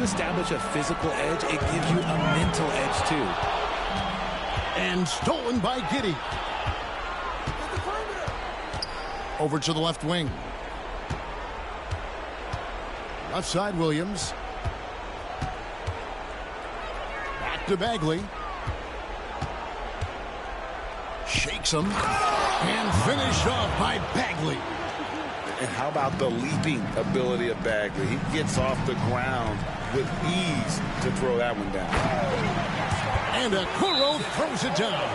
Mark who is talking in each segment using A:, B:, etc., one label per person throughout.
A: establish a physical edge, it gives you a mental edge too.
B: And stolen by Giddy. Over to the left wing. Left side, Williams. Back to Bagley. Shakes him. And finished off by Bagley.
C: And how about the leaping ability of Bagley? He gets off the ground with ease to throw that one down.
B: And Kori throws it down.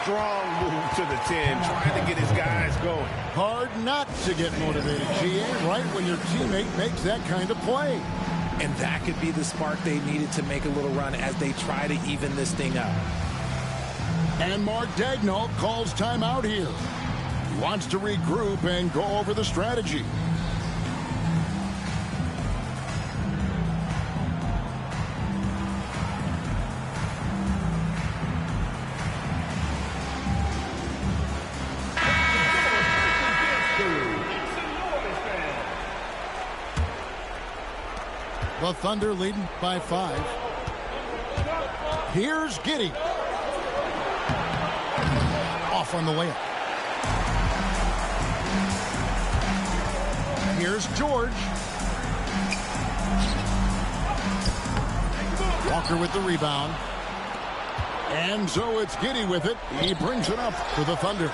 C: Strong move to the 10, trying to get his guys going.
B: Hard not to get motivated, GA, right when your teammate makes that kind of play.
A: And that could be the spark they needed to make a little run as they try to even this thing up.
B: And Mark Daigneault calls timeout here. He wants to regroup and go over the strategy. The Thunder leading by 5. Here's Giddy. Off on the layup. Here's George. Walker with the rebound. And so it's Giddy with it. He brings it up for the Thunder.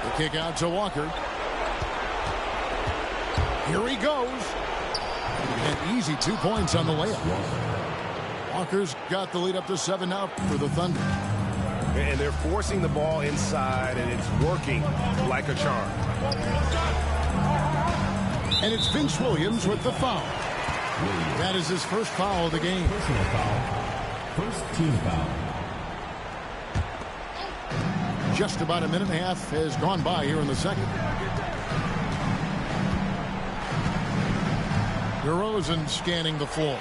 B: The kick out to Walker. Here he goes. An easy 2 points on the layup. Walker's got the lead up to 7 now for the Thunder.
C: And they're forcing the ball inside, and it's working like a charm.
B: And it's Vince Williams with the foul. That is his first foul of the game.
D: Personal foul. First team foul.
B: Just about a minute and a half has gone by here in the second. DeRozan scanning the floor.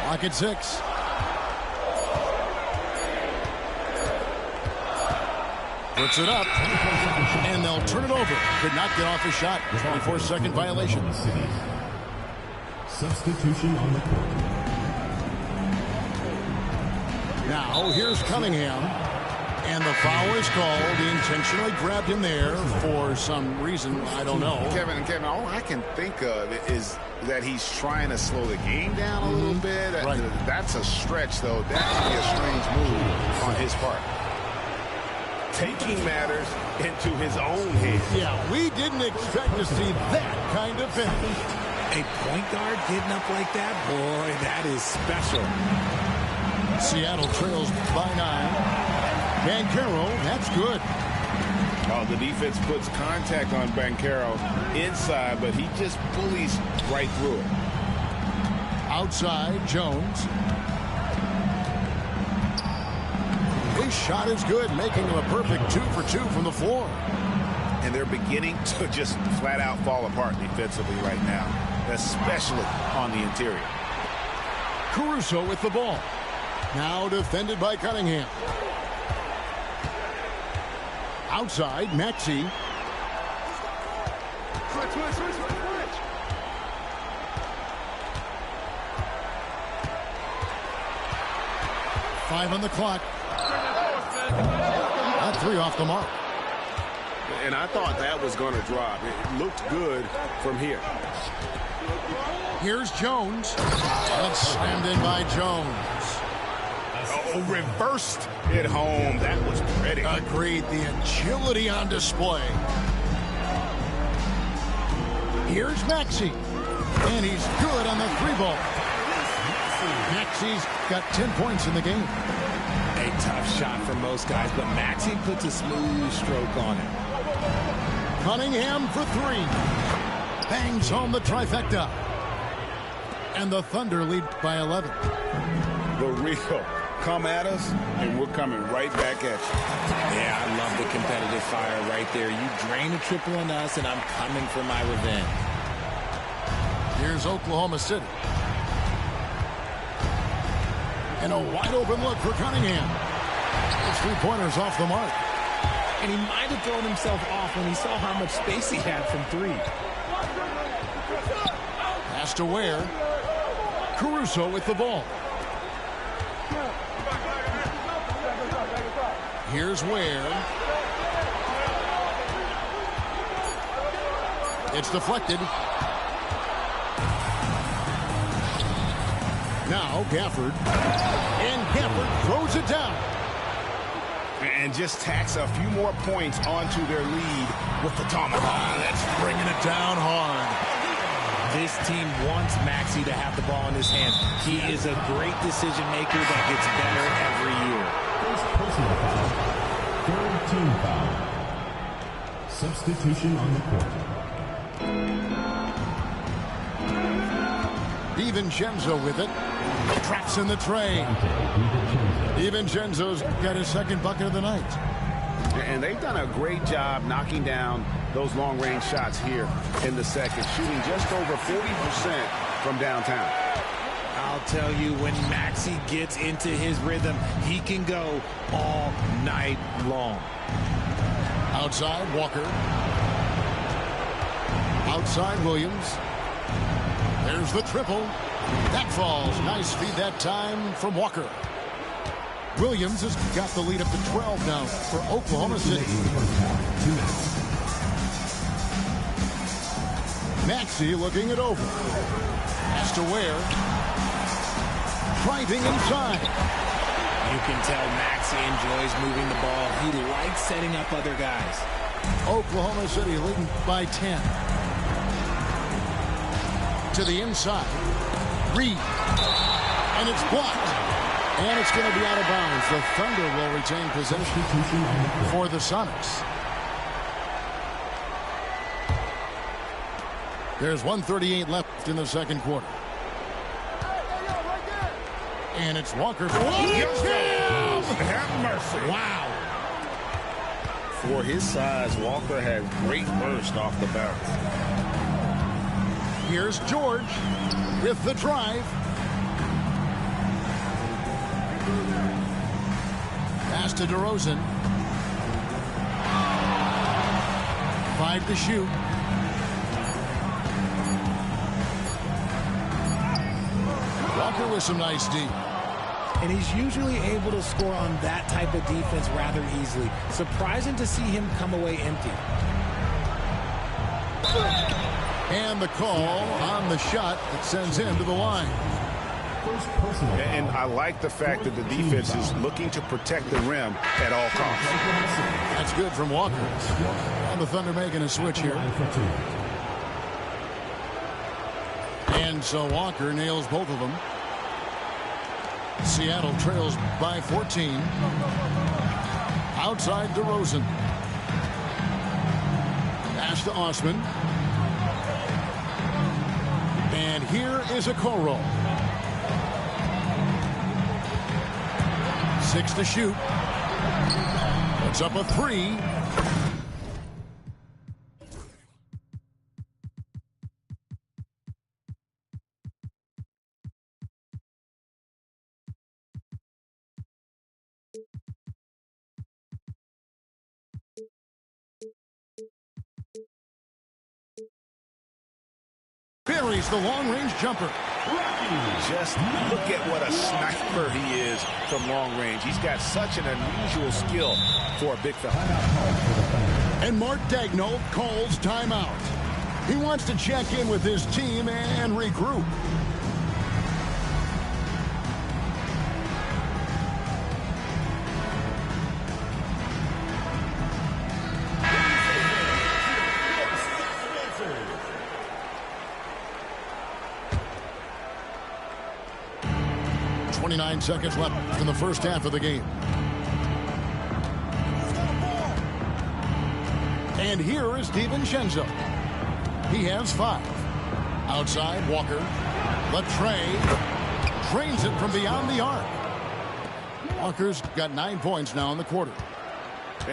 B: Clock at 6. Puts it up. And they'll turn it over. Could not get off a shot. 24-second violation.
D: Substitution on the court.
B: Now here's Cunningham. And the foul is called. He intentionally grabbed him there for some reason. I don't know.
C: Kevin, all I can think of is that he's trying to slow the game down a little bit.
B: Right.
C: That's a stretch, though. That can be a strange move on his part. Taking matters into his own hands.
B: Yeah, we didn't expect to see that kind of finish.
A: A point guard getting up like that? Boy, that is special.
B: Seattle trails by 9. Banchero, that's good.
C: Oh, the defense puts contact on Banchero inside, but he just bullies right through it.
B: Outside, Jones. His shot is good, making him a perfect 2 for 2 from the floor.
C: And they're beginning to just flat out fall apart defensively right now, especially on the interior.
B: Caruso with the ball. Now defended by Cunningham. Outside, Maxey.
C: Switch.
B: 5 on the clock. That 3 off the mark.
C: And I thought that was going to drop. It looked good from here.
B: Here's Jones. That's slammed in by Jones.
C: Oh, reversed it home. That was pretty.
B: Agreed. The agility on display. Here's Maxey. And he's good on the 3-ball. Maxey's got 10 points in the game.
A: A tough shot for most guys, but Maxey puts a smooth stroke on it.
B: Cunningham for 3. Bangs home the trifecta. And the Thunder lead by 11.
C: The real. Come at us, and we're coming right back at you.
A: Yeah, I love the competitive fire right there. You drain a triple on us, and I'm coming for my revenge.
B: Here's Oklahoma City. And a wide-open look for Cunningham. His 3-pointers off the mark.
A: And he might have thrown himself off when he saw how much space he had from 3.
B: Pass to Ware. Caruso with the ball. Here's Ware. It's deflected. Now Gafford. And Gafford throws it down.
C: And just tacks a few more points onto their lead with the tomahawk.
B: That's bringing it down hard.
A: This team wants Maxey to have the ball in his hands. He is a great decision maker that gets better every year.
D: First personal foul. Third team foul. Substitution on the court.
B: DiVincenzo with it. Traps in the tray. DiVincenzo's got his second bucket of the night.
C: And they've done a great job knocking down those long-range shots here in the second, shooting just over 40% from downtown.
A: I'll tell you, when Maxey gets into his rhythm, he can go all night long.
B: Outside, Walker. Outside, Williams. There's the triple. That falls. Nice feed that time from Walker. Williams has got the lead up to 12 now for Oklahoma City. Maxey looking it over. Has to Ware. Driving inside.
A: You can tell Maxey enjoys moving the ball. He likes setting up other guys.
B: Oklahoma City leading by 10. To the inside. Reed. And it's blocked. And it's going to be out of bounds. The Thunder will retain possession for the Sonics. There's 1:38 left in the second quarter. And it's Walker.
C: Have mercy.
B: Wow.
C: For his size, Walker had great burst off the bounce.
B: Here's George with the drive. Pass to DeRozan. 5 to shoot. Walker with some nice D.
A: And he's usually able to score on that type of defense rather easily. Surprising to see him come away empty.
B: And the call on the shot that sends him to the line.
D: First personal foul.
C: And I like the fact that the defense is looking to protect the rim at all costs.
B: That's good from Walker. And the Thunder making a switch here. And so Walker nails both of them. Seattle trails by 14. Outside DeRozan. Pass to Osman. And here is a Kori. 6 to shoot. Puts up a 3. Buries the long-range jumper.
C: Just look at what a sniper he is from long range. He's got such an unusual skill for a big fella.
B: And Mark Daigneault calls timeout. He wants to check in with his team and regroup. .29 seconds left in the first half of the game. And here is DiVincenzo. He has 5. Outside, Walker. Latrey drains it from beyond the arc. Walker's got 9 points now in the quarter.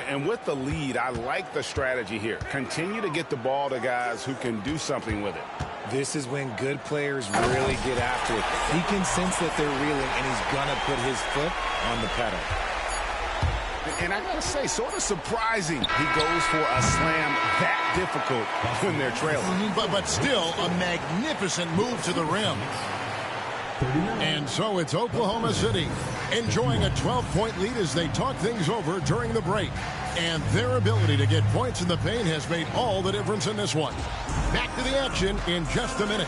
C: And with the lead, I like the strategy here. Continue to get the ball to guys who can do something with it.
A: This is when good players really get after it. He can sense that they're reeling, and he's going to put his foot on the pedal.
C: And I got to say, sort of surprising he goes for a slam that difficult when they're trailing.
B: But still a magnificent move to the rim. And so it's Oklahoma City enjoying a 12-point lead as they talk things over during the break. And their ability to get points in the paint has made all the difference in this one. Back to the action in just a minute.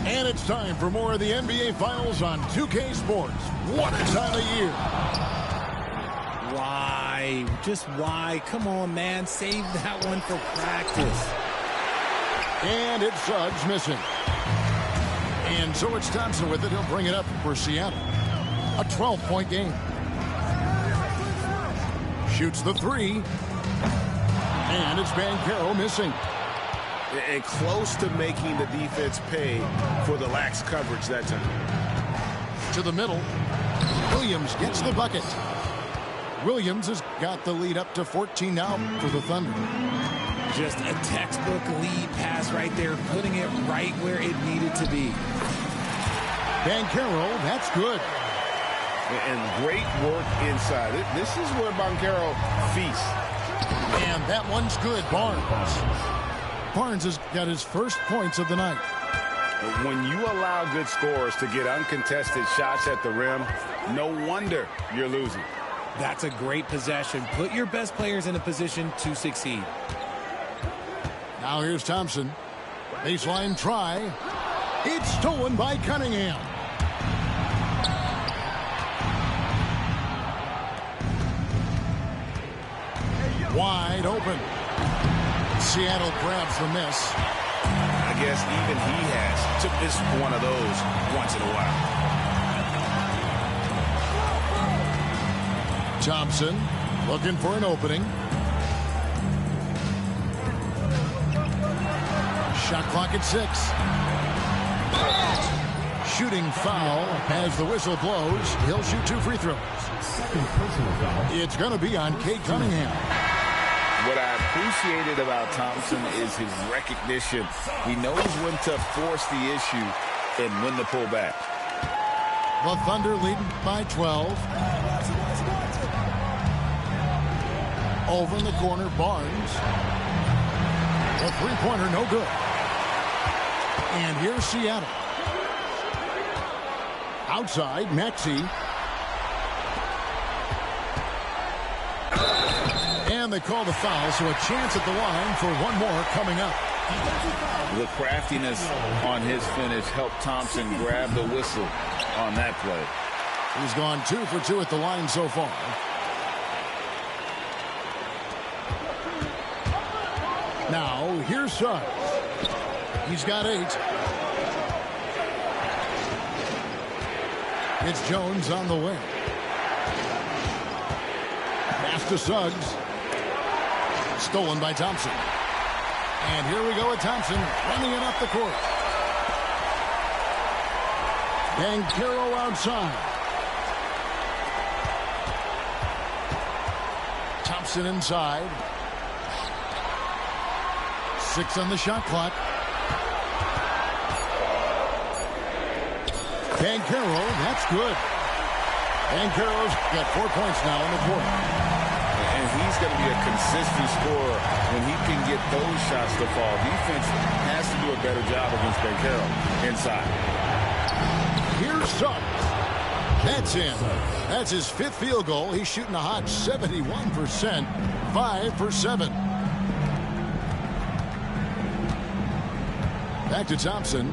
B: And it's time for more of the NBA Finals on 2K Sports. What a time of year.
A: Why? Just why? Come on, man. Save that one for practice.
B: And it's Suggs missing. And so it's Thompson with it. He'll bring it up for Seattle. A 12-point game. Shoots the three. And it's Banchero missing.
C: And close to making the defense pay for the lax coverage that time.
B: To the middle. Williams gets the bucket. Williams has got the lead up to 14 now for the Thunder.
A: Just a textbook lead pass right there, putting it right where it needed to be.
B: Banchero, that's good.
C: And great work inside. This is where Banchero feasts.
B: And that one's good. Barnes has got his first points of the night.
C: When you allow good scorers to get uncontested shots at the rim, no wonder you're losing.
A: That's a great possession. Put your best players in a position to succeed.
B: Now here's Thompson. Baseline try. It's stolen by Cunningham. Wide open. Seattle grabs the miss.
C: I guess even he has to miss one of those once in a while.
B: Thompson looking for an opening. Shot clock at 6. Shooting foul as the whistle blows. He'll shoot 2 free throws.
D: Second personal foul.
B: It's going to be on Cade Cunningham.
C: What I appreciated about Thompson is his recognition. He knows when to force the issue and when to pull back.
B: The Thunder leading by 12. Over in the corner, Barnes. The three-pointer, no good. And here's Seattle. Outside, Maxey. And they call the foul, so a chance at the line for one more coming up.
C: The craftiness on his finish helped Thompson grab the whistle on that play.
B: He's gone 2 for 2 at the line so far. Now, here's Suggs. He's got 8. It's Jones on the wing. Pass to Suggs. Stolen by Thompson. And here we go with Thompson running it up the court. Banchero outside. Thompson inside. 6 on the shot clock. Banchero, that's good. Banchero's got 4 points now in the quarter.
C: And he's going to be a consistent scorer when he can get those shots to fall. Defense has to do a better job against Banchero inside.
B: Here's Suggs. That's in. That's his 5th field goal. He's shooting a hot 71%. 5 for 7. Back to Thompson.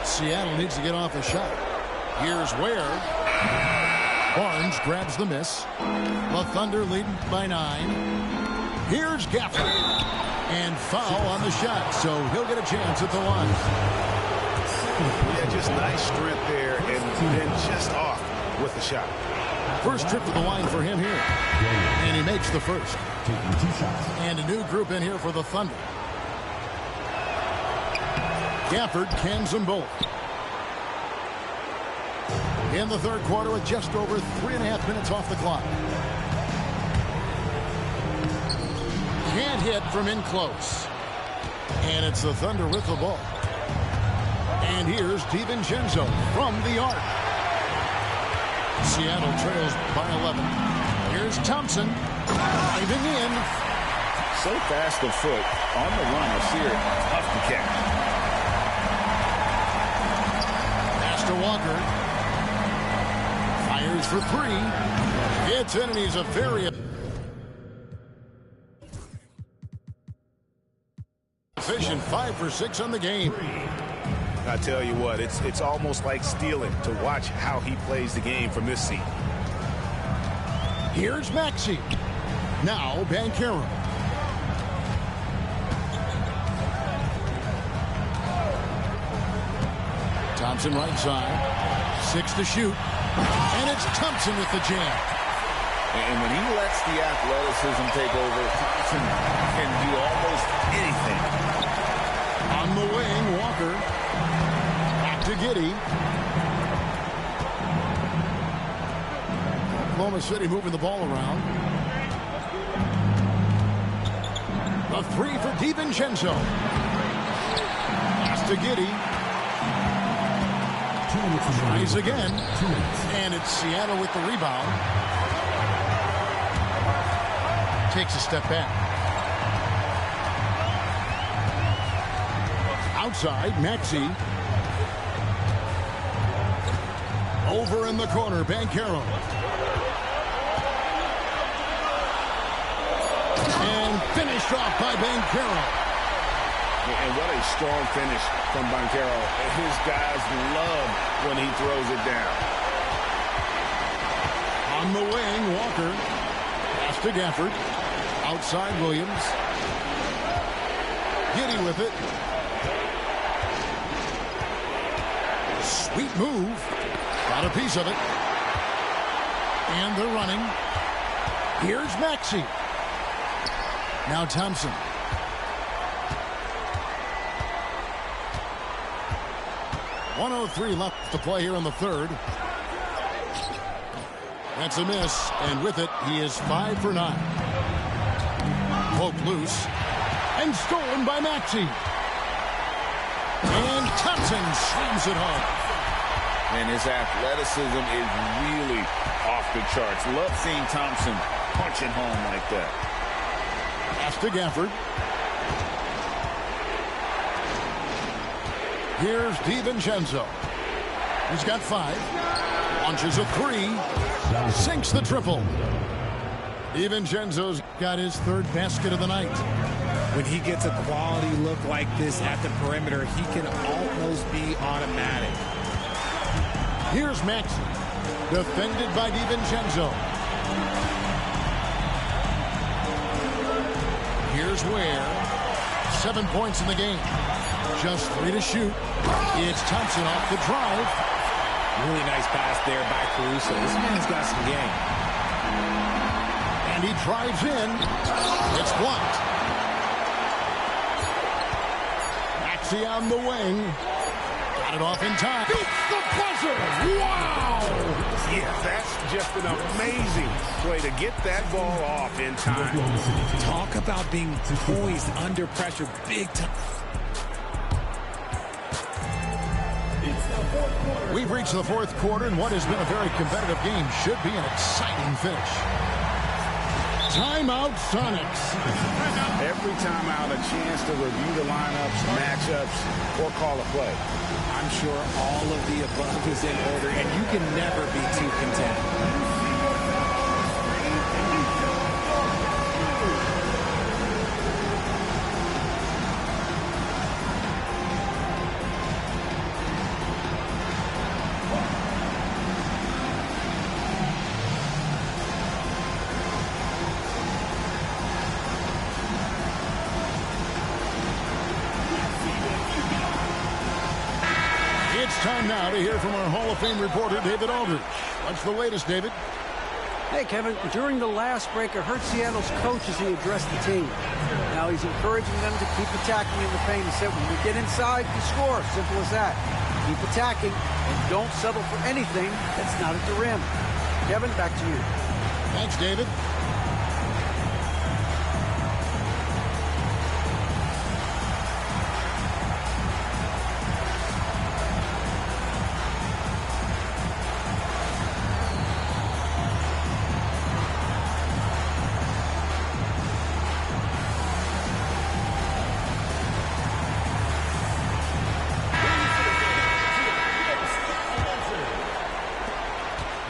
B: Seattle needs to get off a shot. Here's Ware. Barnes grabs the miss. The Thunder leading by 9. Here's Gafford. And foul on the shot, so he'll get a chance at the line.
C: Yeah, just nice strength there and then just off with the shot.
B: First trip to the line for him here. And he makes the first.
D: Taking 2 shots.
B: And a new group in here for the Thunder. Gafford cans them both. In the third quarter with just over 3.5 minutes off the clock. Can't hit from in close. And it's the Thunder with the ball. And here's DiVincenzo from the arc. Seattle trails by 11. Here's Thompson driving in.
C: So fast of foot on the run. I see her tough to catch.
B: Pass to Walker. Fires for three. It's in, and he's a very efficient 5 for 6 on the game.
C: I tell you what, it's almost like stealing to watch how he plays the game from this seat.
B: Here's Maxey. Now Banchero. Thompson right side. 6 to shoot. And it's Thompson with the jam.
C: And when he lets the athleticism take over, Thompson can do almost anything.
B: On the wing, Walker. Back to Giddy. Oklahoma City moving the ball around. A 3 for DiVincenzo. Pass to Giddy. Tries again. And it's Seattle with the rebound. Takes a step back. Outside, Maxey. Over in the corner, Banchero. And finished off by Banchero.
C: And what a strong finish from Banchero. His guys love when he throws it down.
B: On the wing, Walker. Pass to Gafford. Outside, Williams. Giddy with it. Sweet move. Got a piece of it. And they're running. Here's Maxey. Now Thompson. .103 left to play here in the third. That's a miss, and with it, he is 5 for 9. Poked loose, and stolen by Maxey. And Thompson slams it home.
C: And his athleticism is really off the charts. Love seeing Thompson punching home like that.
B: Pass to Gafford. Here's DiVincenzo. He's got 5. Launches a 3. Sinks the triple. DiVincenzo's got his 3rd basket of the night.
A: When he gets a quality look like this at the perimeter, he can almost be automatic.
B: Here's Maxey. Defended by DiVincenzo. Here's Ware. 7 points in the game. Just 3 to shoot. It's Thompson off the drive.
A: Really nice pass there by Caruso. This man's got some game.
B: And he drives in. It's blocked. Maxey on the wing. Got it off in time. Beats the buzzer. Wow!
C: Yeah, that's just an amazing play to get that ball off in time.
A: Talk about being poised under pressure big time.
B: We've reached the 4th quarter, and what has been a very competitive game should be an exciting finish. Timeout, Sonics.
C: Every timeout, a chance to review the lineups, matchups, or call a play.
A: I'm sure all of the above is in order, and you can never be too content.
B: It's time now to hear from our Hall of Fame reporter, David Aldridge. What's the latest, David?
E: Hey, Kevin, during the last break, I heard Seattle's coach as he addressed the team. Now he's encouraging them to keep attacking in the paint. He said, when you get inside, you score. Simple as that. Keep attacking and don't settle for anything that's not at the rim. Kevin, back to you.
B: Thanks, David.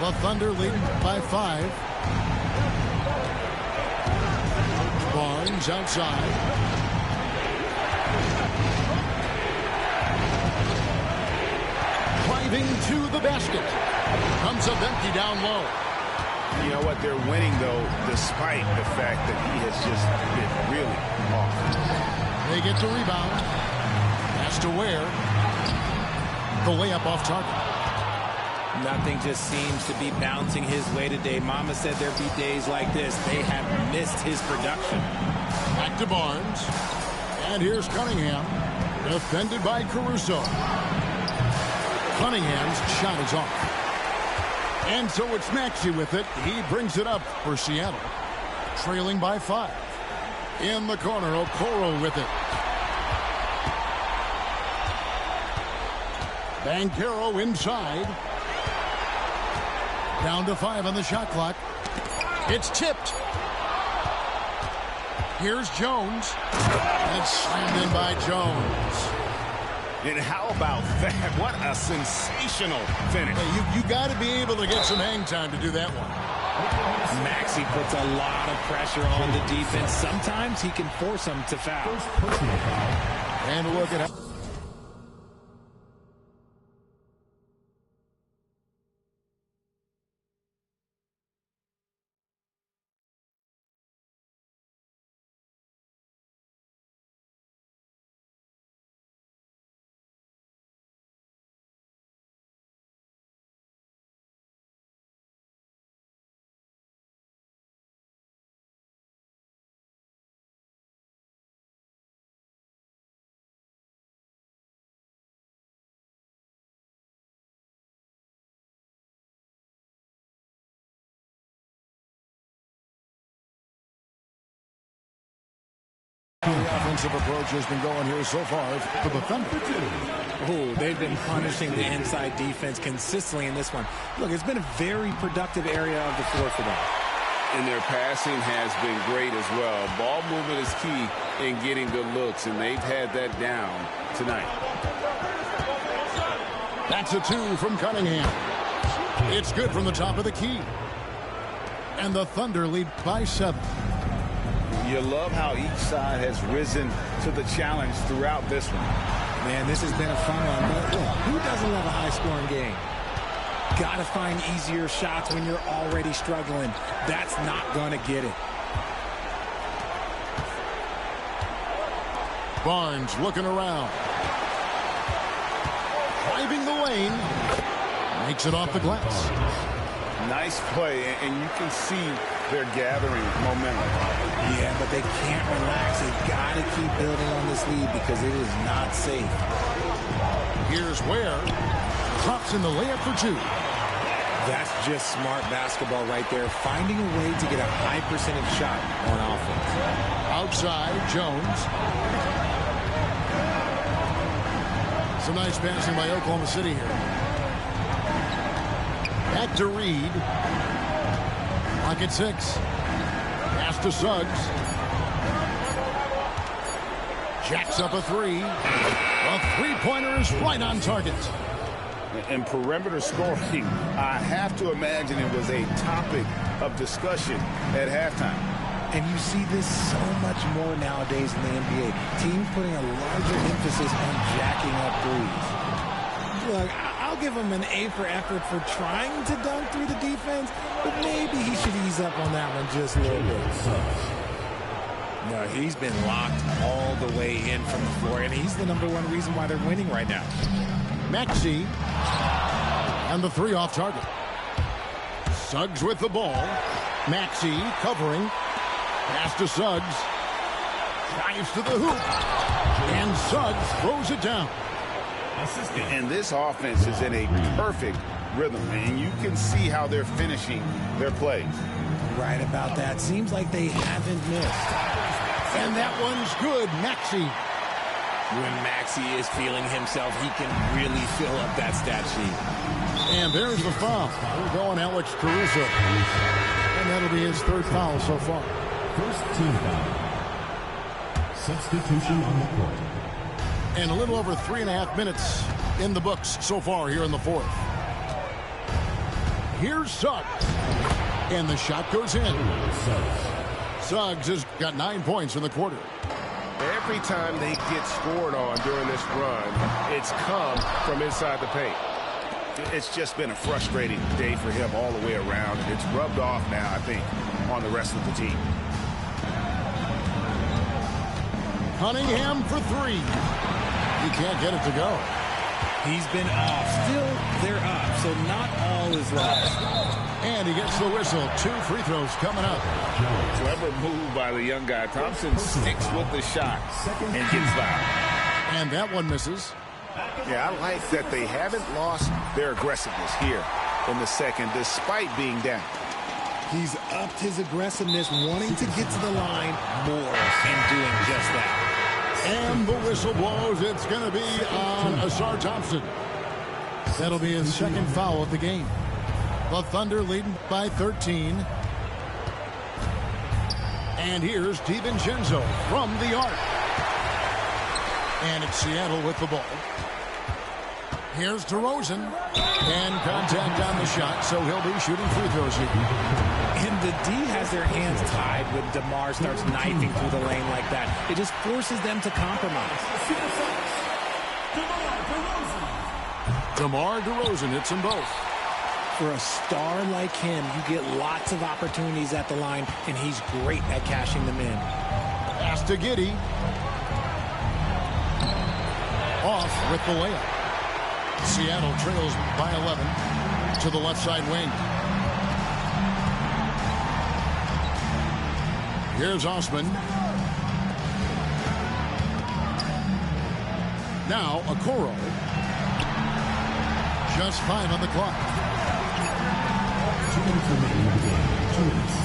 B: The Thunder lead by 5. Barnes outside. Driving to the basket. Comes up empty down low.
C: You know what? They're winning, though, despite the fact that he has just been really off.
B: They get the rebound. Has to wear. The layup off target.
A: Nothing just seems to be bouncing his way today. Mama said there'd be days like this. They have missed his production.
B: Back to Barnes. And here's Cunningham. Defended by Caruso. Cunningham's shot is off. And so it's Maxey with it. He brings it up for Seattle. Trailing by 5. In the corner, Okoro with it. Banchero inside. Down to 5 on the shot clock. It's tipped. Here's Jones. And it's slammed in by Jones.
C: And how about that? What a sensational finish.
B: Hey, you got to be able to get some hang time to do that one.
A: Maxey puts a lot of pressure on the defense. Sometimes he can force them to foul.
B: And look at how. The offensive approach has been going here so far for the Thunder.
A: Oh, they've been punishing the inside defense consistently in this one. Look, it's been a very productive area of the floor for them.
C: And their passing has been great as well. Ball movement is key in getting good looks, and they've had that down tonight.
B: That's a 2 from Cunningham. It's good from the top of the key. And the Thunder lead by 7.
C: You love how each side has risen to the challenge throughout this one.
A: Man, this has been a fun one. But look, who doesn't love a high-scoring game? Got to find easier shots when you're already struggling. That's not going to get it.
B: Barnes looking around. Driving the lane. Makes it off the glass.
C: Nice play, and you can see they're gathering momentum.
A: Yeah, but they can't relax. They've got to keep building on this lead because it is not safe.
B: Here's Ware. Drops in the layup for 2.
A: That's just smart basketball right there. Finding a way to get a high percentage shot on offense.
B: Outside, Jones. Some nice passing by Oklahoma City here. Back to Reed. Clock at 6. Pass to Suggs. Jacks up a 3. A three-pointer is right on target.
C: And perimeter scoring, I have to imagine it was a topic of discussion at halftime.
A: And you see this so much more nowadays in the NBA. Teams putting a larger emphasis on jacking up threes. Look, I'll give him an A for effort for trying to dunk through the defense, but maybe he should ease up on that one just a little bit. No, he's been locked all the way in from the floor, and he's the #1 reason why they're winning right now.
B: Maxey. And the 3 off target. Suggs with the ball. Maxey covering. Pass to Suggs. Drives to the hoop. And Suggs throws it down.
C: And this offense is in a perfect rhythm, and you can see how they're finishing their plays.
A: Right about that. Seems like they haven't missed.
B: And that one's good. Maxey.
A: When Maxey is feeling himself, he can really fill up that stat sheet.
B: And there's the foul. We're going Alex Caruso. And that'll be his 3rd foul so far.
D: First team foul. Substitution on the court.
B: And a little over 3.5 minutes in the books so far here in the 4th. here's Suggs. And the shot goes in. Suggs has got 9 points in the quarter.
C: Every time they get scored on during this run, it's come from inside the paint. It's just been a frustrating day for him all the way around. And it's rubbed off now, I think, on the rest of the team.
B: Cunningham for three. He can't get it to go.
A: He's been off. Still, they're up, so not all is lost.
B: And he gets the whistle. 2 free throws coming up.
C: Clever move by the young guy. Thompson sticks with the shot and gets fouled.
B: And that one misses.
C: Yeah, I like that they haven't lost their aggressiveness here in the second, despite being down.
A: He's upped his aggressiveness, wanting to get to the line more and doing just that.
B: And the whistle blows. It's going to be on Asar Thompson. That'll be his second foul of the game. The Thunder leading by 13. And here's DiVincenzo from the arc. And it's Seattle with the ball. Here's DeRozan. And contact on the shot, so he'll be shooting free throws here.
A: And the D has their hands tied when DeMar starts knifing through the lane like that. It just forces them to compromise.
B: DeMar DeRozan hits them both.
A: For a star like him, you get lots of opportunities at the line, and he's great at cashing them in.
B: Pass to Giddey. Off with the layup. Seattle trails by 11 to the left side wing. Here's Osman. Now Okoro. Just 5 on the clock.
D: 2 minutes remaining in the game. 2 minutes.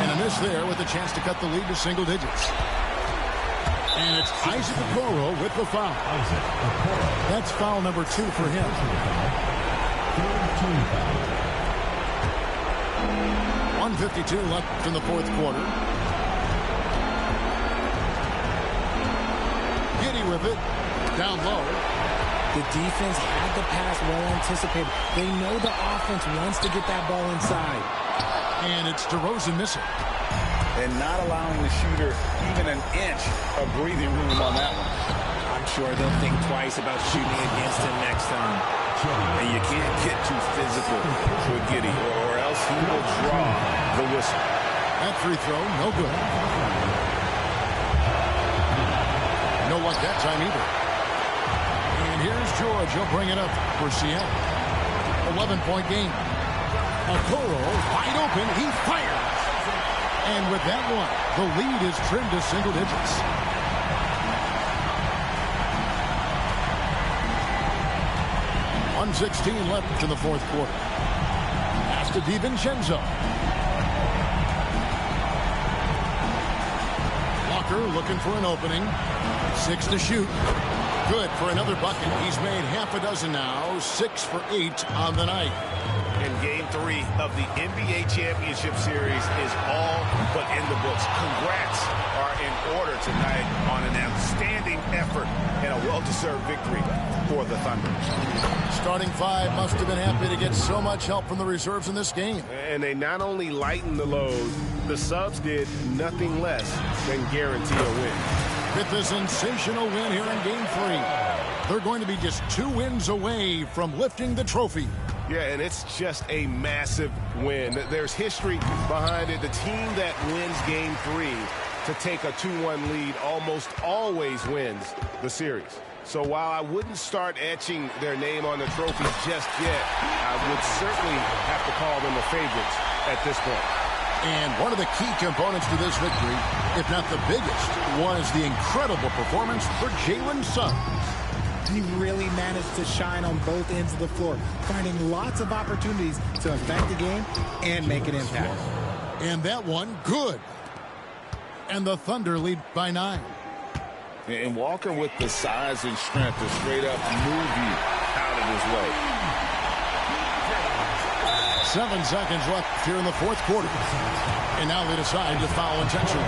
B: And a miss there with a chance to cut the lead to single digits. And it's Isaac Okoro with the foul. That's foul number 2 for him. 1:52 left in the fourth quarter. Giddey with it. Down low.
A: The defense had the pass well anticipated. They know the offense wants to get that ball inside.
B: And it's DeRozan missing.
C: And not allowing the shooter even an inch of breathing room on that one.
A: I'm sure they'll think twice about shooting against him next time.
C: And you can't get too physical with Giddey, or else he will draw the whistle.
B: That free throw, no good. No luck that time either. And here's George. He'll bring it up for Seattle. 11-point game. Okoro wide open. He fires. And with that one, the lead is trimmed to single digits. .116 left in the fourth quarter. Pass to DiVincenzo. Walker looking for an opening. 6 to shoot. Good for another bucket. He's made half a dozen now. 6 for 8 on the night.
C: And Game 3 of the NBA Championship Series is all but in the books. Congrats are in order tonight on an outstanding effort and a well-deserved victory for the Thunder.
B: Starting 5 must have been happy to get so much help from the reserves in this game.
C: And they not only lightened the load, the subs did nothing less than guarantee a win.
B: With a sensational win here in Game 3. They're going to be just 2 wins away from lifting the trophy.
C: Yeah, and it's just a massive win. There's history behind it. The team that wins Game 3 to take a 2-1 lead almost always wins the series. So while I wouldn't start etching their name on the trophy just yet, I would certainly have to call them the favorites at this point.
B: And one of the key components to this victory, if not the biggest, was the incredible performance for Jalen Suggs.
A: He really managed to shine on both ends of the floor, finding lots of opportunities to affect the game and make an impact.
B: And that one, good. And the Thunder lead by 9.
C: And Walker with the size and strength to straight up move you out of his way.
B: 7 seconds left here in the fourth quarter. And now they decide to foul intentionally.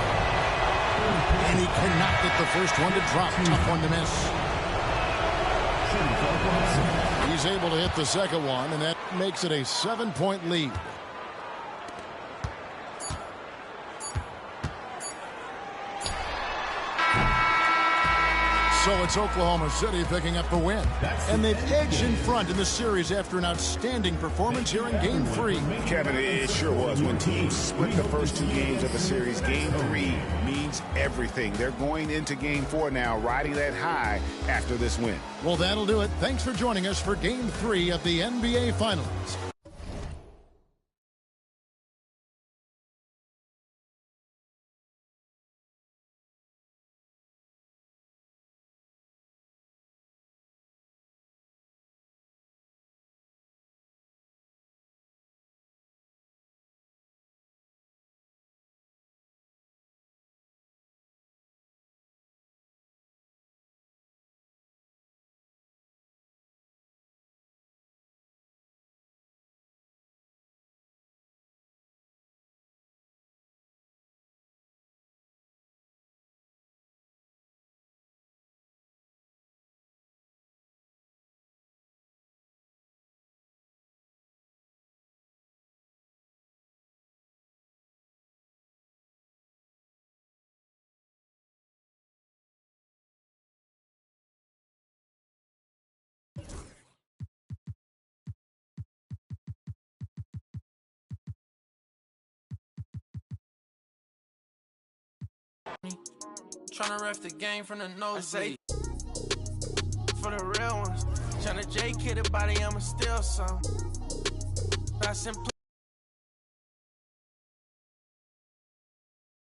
B: And he cannot get the first one to drop. Tough one to miss. He's able to hit the second one, and that makes it a 7-point lead. So it's Oklahoma City picking up the win. And they've edged in front in the series after an outstanding performance here in Game 3.
C: Kevin, it sure was. When teams split the first 2 games of the series, Game 3 means everything. They're going into Game 4 now, riding that high after this win.
B: Well, that'll do it. Thanks for joining us for Game 3 of the NBA Finals.
F: Tryna ref the game from the nosebleed. For the real ones. Tryna J kid a body, I'ma steal some. I simply